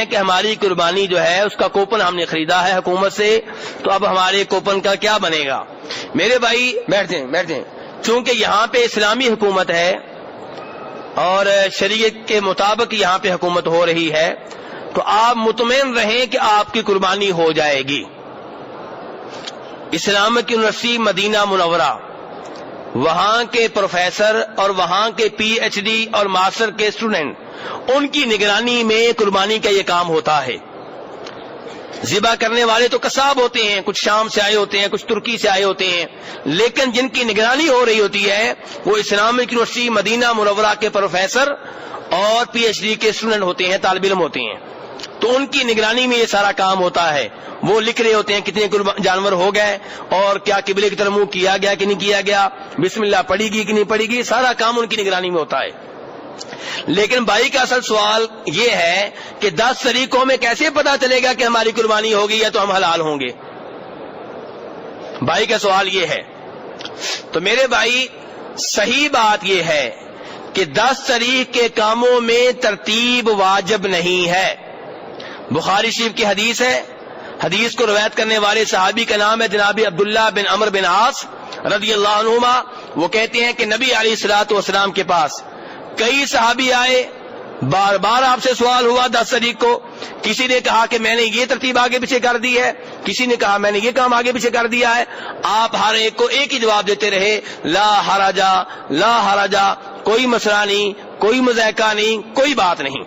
کہ ہماری قربانی جو ہے اس کا کوپن ہم نے خریدا ہے حکومت سے، تو اب ہمارے کوپن کا کیا بنے گا؟ میرے بھائی بیٹھیں چونکہ یہاں پہ اسلامی حکومت ہے اور شریعت کے مطابق یہاں پہ حکومت ہو رہی ہے، تو آپ مطمئن رہیں کہ آپ کی قربانی ہو جائے گی۔ اسلامک یونیورسٹی مدینہ منورہ، وہاں کے پروفیسر اور وہاں کے پی ایچ ڈی اور ماسٹر کے اسٹوڈنٹ، ان کی نگرانی میں قربانی کا یہ کام ہوتا ہے۔ ذبح کرنے والے تو قصاب ہوتے ہیں، کچھ شام سے آئے ہوتے ہیں، کچھ ترکی سے آئے ہوتے ہیں، لیکن جن کی نگرانی ہو رہی ہوتی ہے وہ اسلامک یونیورسٹی مدینہ منورہ کے پروفیسر اور پی ایچ ڈی کے اسٹوڈنٹ ہوتے ہیں، طالب علم ہوتے ہیں، تو ان کی نگرانی میں یہ سارا کام ہوتا ہے۔ وہ لکھ رہے ہوتے ہیں کتنے جانور ہو گئے اور کیا قبلے کی طرف منہ کیا گیا کہ نہیں کیا گیا، بسم اللہ پڑھی گی کہ نہیں پڑھی گی، سارا کام ان کی نگرانی میں ہوتا ہے۔ لیکن بھائی کا اصل سوال یہ ہے کہ 10 طریقوں میں کیسے پتا چلے گا کہ ہماری قربانی ہوگی یا تو ہم حلال ہوں گے؟ بھائی کا سوال یہ ہے۔ تو میرے بھائی صحیح بات یہ ہے کہ 10 طریق کے کاموں میں ترتیب واجب نہیں ہے۔ بخاری شریف کی حدیث ہے، حدیث کو روایت کرنے والے صحابی کا نام ہے جناب عبداللہ بن عمرو بن عاص رضی اللہ عنہما۔ وہ کہتے ہیں کہ نبی علیہ الصلوۃ والسلام کے پاس کئی صحابی آئے، بار بار آپ سے سوال ہوا 10 طریق کو۔ کسی نے کہا کہ میں نے یہ ترتیب آگے پیچھے کر دی ہے، کسی نے کہا میں نے یہ کام آگے پیچھے کر دیا ہے۔ آپ ہر ایک کو ایک ہی جواب دیتے رہے، لا حرجا لا حرجا، کوئی مسئلہ نہیں، کوئی مذائقہ نہیں، کوئی بات نہیں۔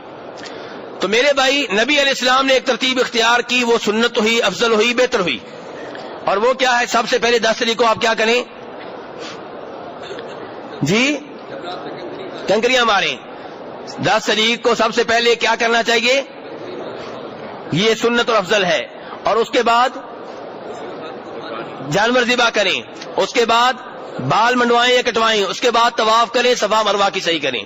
تو میرے بھائی نبی علیہ السلام نے ایک ترتیب اختیار کی، وہ سنت ہوئی، افضل ہوئی، بہتر ہوئی، اور وہ کیا ہے؟ سب سے پہلے 10 طریقوں آپ کیا کریں جی؟ کنکریاں ماریں۔ 10 طریق کو سب سے پہلے کیا کرنا چاہیے؟ یہ سنت اور افضل ہے، اور اس کے بعد جانور ذبح کریں، اس کے بعد بال منڈوائیں یا کٹوائیں، اس کے بعد طواف کریں، صفا مروہ کی صحیح کریں۔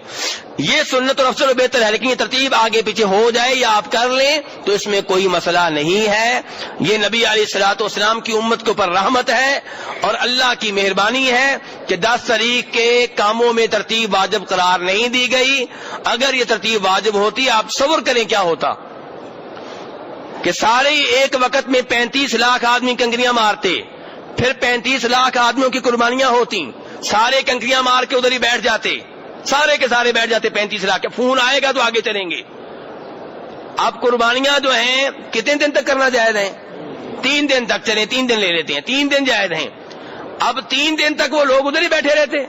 یہ سنت اور افضل و بہتر ہے، لیکن یہ ترتیب آگے پیچھے ہو جائے یا آپ کر لیں تو اس میں کوئی مسئلہ نہیں ہے۔ یہ نبی علیہ الصلوۃ والسلام کی امت کے اوپر رحمت ہے اور اللہ کی مہربانی ہے کہ 10 طریق کے کاموں میں ترتیب واجب قرار نہیں دی گئی۔ اگر یہ ترتیب واجب ہوتی، آپ تصور کریں کیا ہوتا کہ سارے ایک وقت میں 35 لاکھ آدمی کنکریاں مارتے، پھر 35 لاکھ آدمیوں کی قربانیاں ہوتی، سارے کنکریاں مار کے ادھر ہی بیٹھ جاتے، سارے کے سارے بیٹھ جاتے 35 لاکھ، فون آئے گا تو آگے چلیں گے۔ اب قربانیاں جو ہیں کتنے دن تک کرنا جائز ہیں؟ 3 دن تک، چلیں 3 دن لے لیتے ہیں، 3 دن جائز ہیں۔ اب 3 دن تک وہ لوگ ادھر ہی بیٹھے رہتے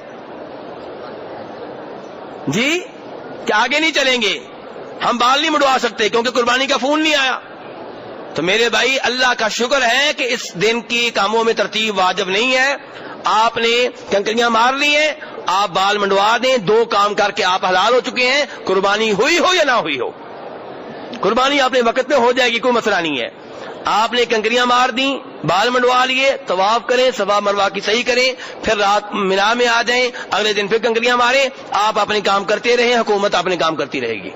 جی، کیا آگے نہیں چلیں گے؟ ہم بال نہیں مڑوا سکتے کیونکہ قربانی کا فون نہیں آیا۔ تو میرے بھائی اللہ کا شکر ہے کہ اس دن کی کاموں میں ترتیب واجب نہیں ہے۔ آپ نے کنکریاں مار لی ہیں، آپ بال منڈوا دیں، 2 کام کر کے آپ حلال ہو چکے ہیں، قربانی ہوئی ہو یا نہ ہوئی ہو۔ قربانی اپنے وقت میں ہو جائے گی، کوئی مسئلہ نہیں ہے۔ آپ نے کنکریاں مار دیں، بال منڈوا لیے، طواف کریں، صفا مروہ کی صحیح کریں، پھر رات مینا میں آ جائیں، اگلے دن پھر کنکریاں ماریں، آپ اپنے کام کرتے رہیں، حکومت اپنے کام کرتی رہے گی۔